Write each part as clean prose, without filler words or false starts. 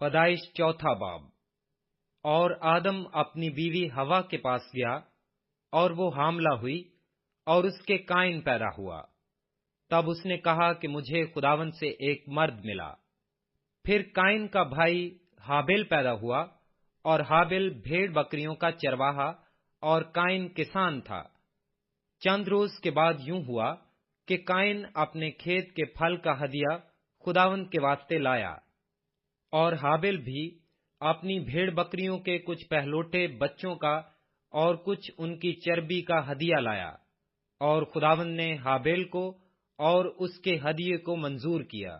پیدائش چوتھا باب۔ اور آدم اپنی بیوی ہوا کے پاس گیا اور وہ حاملہ ہوئی اور اس کے قائن پیدا ہوا۔ تب اس نے کہا کہ مجھے خداوند سے ایک مرد ملا۔ پھر قائن کا بھائی ہابیل پیدا ہوا، اور ہابیل بھیڑ بکریوں کا چرواہا اور قائن کسان تھا۔ چند روز کے بعد یوں ہوا کہ قائن اپنے کھیت کے پھل کا ہدیہ خداوند کے واسطے لایا، اور ہابیل بھی اپنی بھیڑ بکریوں کے کچھ پہلوٹے بچوں کا اور کچھ ان کی چربی کا ہدیہ لایا، اور خداوند نے ہابیل کو اور اس کے ہدیے کو منظور کیا،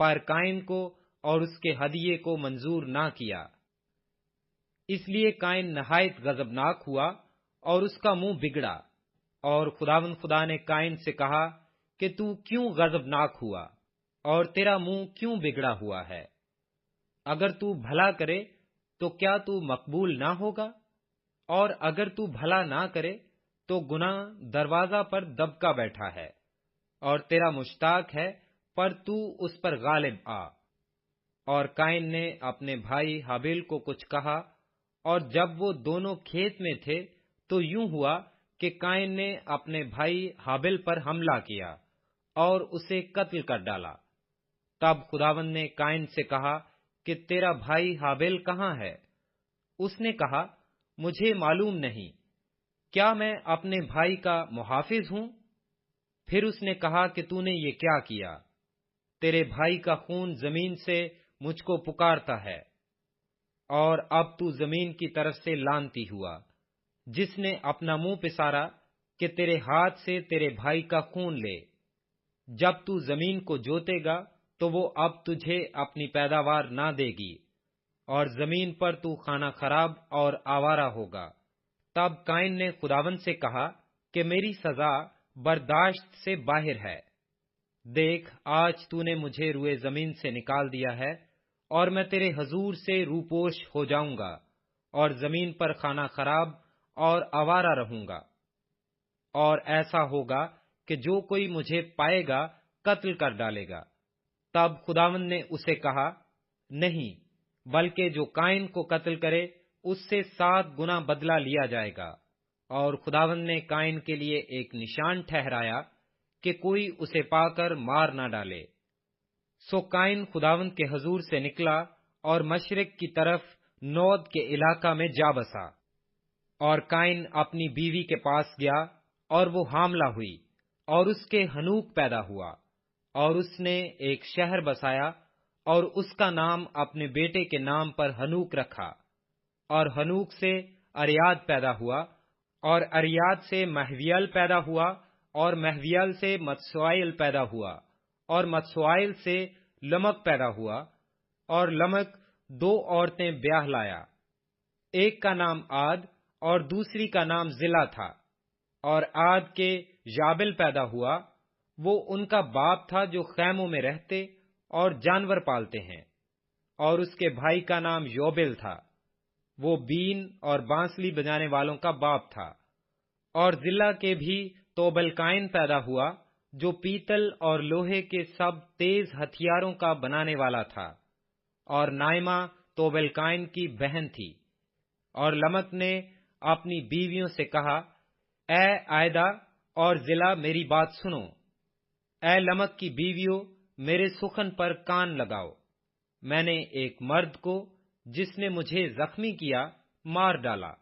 پر قائن کو اور اس کے ہدیے کو منظور نہ کیا۔ اس لیے قائن نہایت غضبناک ہوا اور اس کا منہ بگڑا، اور خداوند خدا نے قائن سے کہا کہ تو کیوں غضبناک ہوا اور تیرا منہ کیوں بگڑا ہوا ہے؟ اگر تو بھلا کرے تو کیا تو مقبول نہ ہوگا؟ اور اگر تو بھلا نہ کرے تو گناہ دروازہ پر دبکا بیٹھا ہے، اور تیرا مشتاق ہے، پر تو اس پر غالب آ۔ اور قائن نے اپنے بھائی ہابیل کو کچھ کہا، اور جب وہ دونوں کھیت میں تھے تو یوں ہوا کہ قائن نے اپنے بھائی ہابیل پر حملہ کیا اور اسے قتل کر ڈالا۔ تب خداوند نے قائن سے کہا کہ تیرا بھائی ہابیل کہاں ہے؟ اس نے کہا، مجھے معلوم نہیں، کیا میں اپنے بھائی کا محافظ ہوں؟ پھر اس نے کہا کہ تو نے یہ کیا کیا؟ تیرے بھائی کا خون زمین سے مجھ کو پکارتا ہے، اور اب تو زمین کی طرف سے لعنتی ہوا، جس نے اپنا منہ پسارا کہ تیرے ہاتھ سے تیرے بھائی کا خون لے۔ جب تو زمین کو جوتے گا تو وہ اب تجھے اپنی پیداوار نہ دے گی، اور زمین پر تو کھانا خراب اور آوارہ ہوگا۔ تب قائن نے خداوند سے کہا کہ میری سزا برداشت سے باہر ہے۔ دیکھ، آج تو نے مجھے روئے زمین سے نکال دیا ہے، اور میں تیرے حضور سے روپوش ہو جاؤں گا، اور زمین پر کھانا خراب اور آوارہ رہوں گا۔ اور ایسا ہوگا کہ جو کوئی مجھے پائے گا قتل کر ڈالے گا۔ تب خداوند نے اسے کہا، نہیں، بلکہ جو قائن کو قتل کرے اس سے 7 گنا بدلہ لیا جائے گا۔ اور خداوند نے قائن کے لیے ایک نشان ٹھہرایا کہ کوئی اسے پا کر مار نہ ڈالے۔ سو قائن خداوند کے حضور سے نکلا اور مشرق کی طرف نود کے علاقہ میں جا بسا۔ اور قائن اپنی بیوی کے پاس گیا، اور وہ حاملہ ہوئی، اور اس کے ہنوک پیدا ہوا، اور اس نے ایک شہر بسایا، اور اس کا نام اپنے بیٹے کے نام پر ہنوک رکھا۔ اور ہنوک سے اریاد پیدا ہوا، اور اریاد سے مہویل پیدا ہوا، اور مہویل سے متسوائل پیدا ہوا، اور متسوائل سے لمک پیدا ہوا، اور لمک 2 عورتیں بیاہ لایا۔ ایک کا نام عاد اور دوسری کا نام زلا تھا۔ اور عاد کے یابل پیدا ہوا، وہ ان کا باپ تھا جو خیموں میں رہتے اور جانور پالتے ہیں۔ اور اس کے بھائی کا نام یوبل تھا، وہ بین اور بانسلی بجانے والوں کا باپ تھا۔ اور زلا کے بھی توبل قائن پیدا ہوا، جو پیتل اور لوہے کے سب تیز ہتھیاروں کا بنانے والا تھا۔ اور نائمہ توبل قائن کی بہن تھی۔ اور لمک نے اپنی بیویوں سے کہا، اے عائدہ اور زلا، میری بات سنو۔ اے لمک کی بیویوں، میرے سخن پر کان لگاؤ۔ میں نے ایک مرد کو جس نے مجھے زخمی کیا مار ڈالا،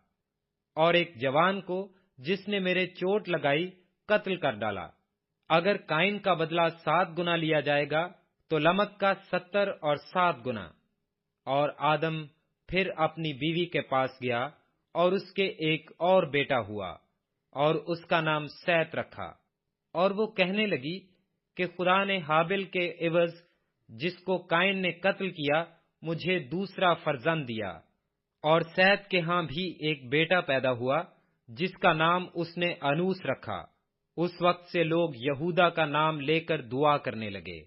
اور ایک جوان کو جس نے میرے چوٹ لگائی قتل کر ڈالا۔ اگر قائن کا بدلہ 7 گنا لیا جائے گا تو لمک کا 70 اور 7 گنا۔ اور آدم پھر اپنی بیوی کے پاس گیا، اور اس کے ایک اور بیٹا ہوا، اور اس کا نام سیت رکھا۔ اور وہ کہنے لگی کہ خدا نے ہابیل کے عوض جس کو قائن نے قتل کیا مجھے دوسرا فرزند دیا۔ اور سیت کے ہاں بھی ایک بیٹا پیدا ہوا جس کا نام اس نے انوس رکھا۔ اس وقت سے لوگ یہودا کا نام لے کر دعا کرنے لگے۔